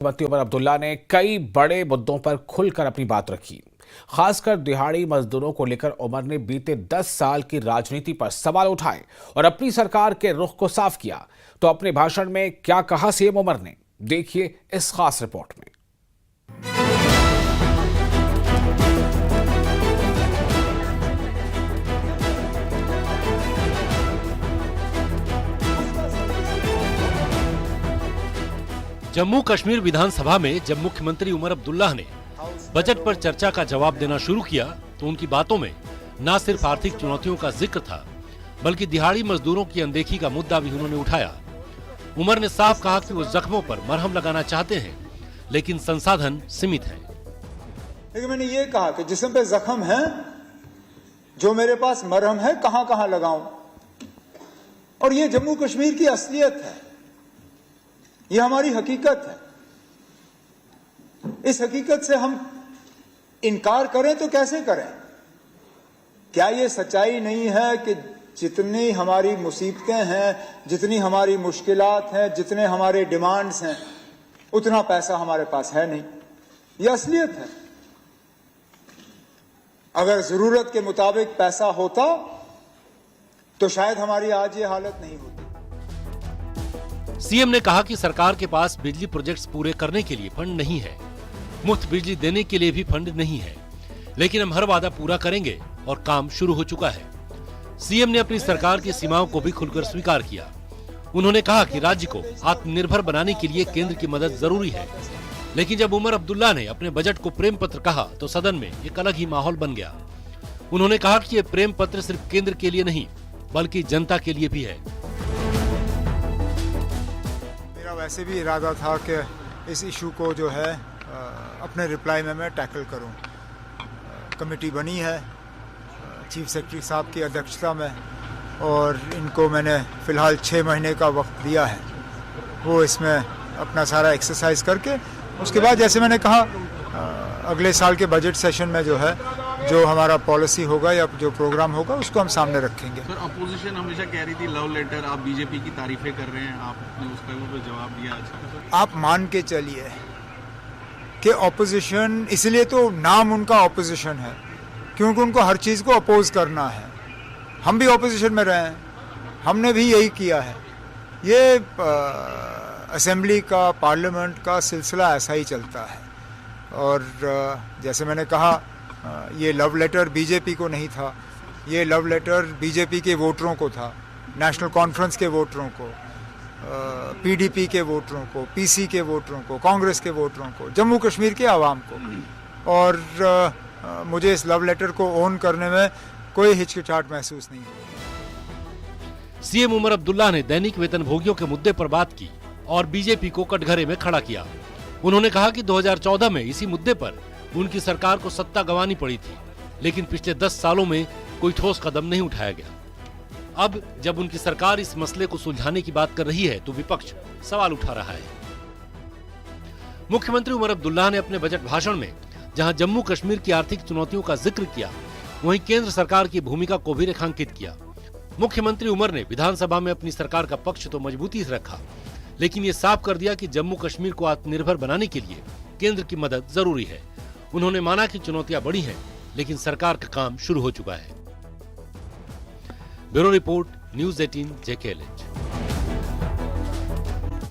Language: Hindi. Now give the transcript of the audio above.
मुख्यमंत्री उमर अब्दुल्ला ने कई बड़े मुद्दों पर खुलकर अपनी बात रखी। खासकर दिहाड़ी मजदूरों को लेकर उमर ने बीते 10 साल की राजनीति पर सवाल उठाए और अपनी सरकार के रुख को साफ किया। तो अपने भाषण में क्या कहा सीएम उमर ने, देखिए इस खास रिपोर्ट में। जम्मू कश्मीर विधानसभा में जब मुख्यमंत्री उमर अब्दुल्ला ने बजट पर चर्चा का जवाब देना शुरू किया तो उनकी बातों में न सिर्फ आर्थिक चुनौतियों का जिक्र था, बल्कि दिहाड़ी मजदूरों की अनदेखी का मुद्दा भी उन्होंने उठाया। उमर ने साफ कहा कि वो जख्मों पर मरहम लगाना चाहते हैं, लेकिन संसाधन सीमित हैं। लेकिन मैंने ये कहा कि जिस्म पे जख्म है, जो मेरे पास मरहम है, कहां कहां लगाऊं। और ये जम्मू कश्मीर की असलियत है, ये हमारी हकीकत है। इस हकीकत से हम इनकार करें तो कैसे करें? क्या ये सच्चाई नहीं है कि जितनी हमारी मुसीबतें हैं, जितनी हमारी मुश्किलात हैं, जितने हमारे डिमांड्स हैं, उतना पैसा हमारे पास है नहीं? ये असलियत है। अगर जरूरत के मुताबिक पैसा होता तो शायद हमारी आज ये हालत नहीं होती। सीएम ने कहा कि सरकार के पास बिजली प्रोजेक्ट्स पूरे करने के लिए फंड नहीं है, मुफ्त बिजली देने के लिए भी फंड नहीं है, लेकिन हम हर वादा पूरा करेंगे और काम शुरू हो चुका है। सीएम ने अपनी सरकार की सीमाओं को भी खुलकर स्वीकार किया। उन्होंने कहा कि राज्य को आत्मनिर्भर बनाने के लिए केंद्र की मदद जरूरी है, लेकिन जब उमर अब्दुल्ला ने अपने बजट को प्रेम पत्र कहा तो सदन में एक अलग ही माहौल बन गया। उन्होंने कहा कि ये प्रेम पत्र सिर्फ केंद्र के लिए नहीं, बल्कि जनता के लिए भी है। मेरा वैसे भी इरादा था कि इस इशू को जो है अपने रिप्लाई में मैं टैकल करूं। कमेटी बनी है चीफ सेक्रेटरी साहब की अध्यक्षता में, और इनको मैंने फ़िलहाल 6 महीने का वक्त दिया है। वो इसमें अपना सारा एक्सरसाइज करके उसके बाद, जैसे मैंने कहा, अगले साल के बजट सेशन में जो है, जो हमारा पॉलिसी होगा या जो प्रोग्राम होगा, उसको हम सामने रखेंगे। सर, अपोजिशन हमेशा कह रही थी लव लेटर, आप बीजेपी की तारीफें कर रहे हैं, आपने उसका भी जवाब दिया आज। आप मान के चलिए कि ऑपोजिशन, इसलिए तो नाम उनका ऑपोजिशन है क्योंकि उनको हर चीज़ को अपोज करना है। हम भी ऑपोजिशन में रहे हैं, हमने भी यही किया है। ये असेंबली का, पार्लियामेंट का सिलसिला ऐसा ही चलता है। और जैसे मैंने कहा, ये लव लेटर बीजेपी को नहीं था, ये लव लेटर बीजेपी के वोटरों को था, नेशनल कॉन्फ्रेंस के वोटरों को, पीडीपी के वोटरों को, पीसी के वोटरों को, कांग्रेस के वोटरों को, जम्मू कश्मीर के आवाम को। और मुझे इस लव लेटर को ओन करने में कोई हिचकिचाहट महसूस नहीं हुई। सीएम उमर अब्दुल्ला ने दैनिक वेतनभोगियों के मुद्दे पर बात की और बीजेपी को कटघरे में खड़ा किया। उन्होंने कहा कि 2014 में इसी मुद्दे पर उनकी सरकार को सत्ता गंवानी पड़ी थी, लेकिन पिछले 10 सालों में कोई ठोस कदम नहीं उठाया गया। अब जब उनकी सरकार इस मसले को सुलझाने की बात कर रही है तो विपक्ष सवाल उठा रहा है। मुख्यमंत्री उमर अब्दुल्ला ने अपने बजट भाषण में जहां जम्मू कश्मीर की आर्थिक चुनौतियों का जिक्र किया, वहीं केंद्र सरकार की भूमिका को भी रेखांकित किया। मुख्यमंत्री उमर ने विधानसभा में अपनी सरकार का पक्ष तो मजबूती से रखा, लेकिन ये साफ कर दिया कि जम्मू कश्मीर को आत्मनिर्भर बनाने के लिए केंद्र की मदद जरूरी है। उन्होंने माना कि चुनौतियां बड़ी हैं, लेकिन सरकार का काम शुरू हो चुका है। Bureau report, news 18 JKLH।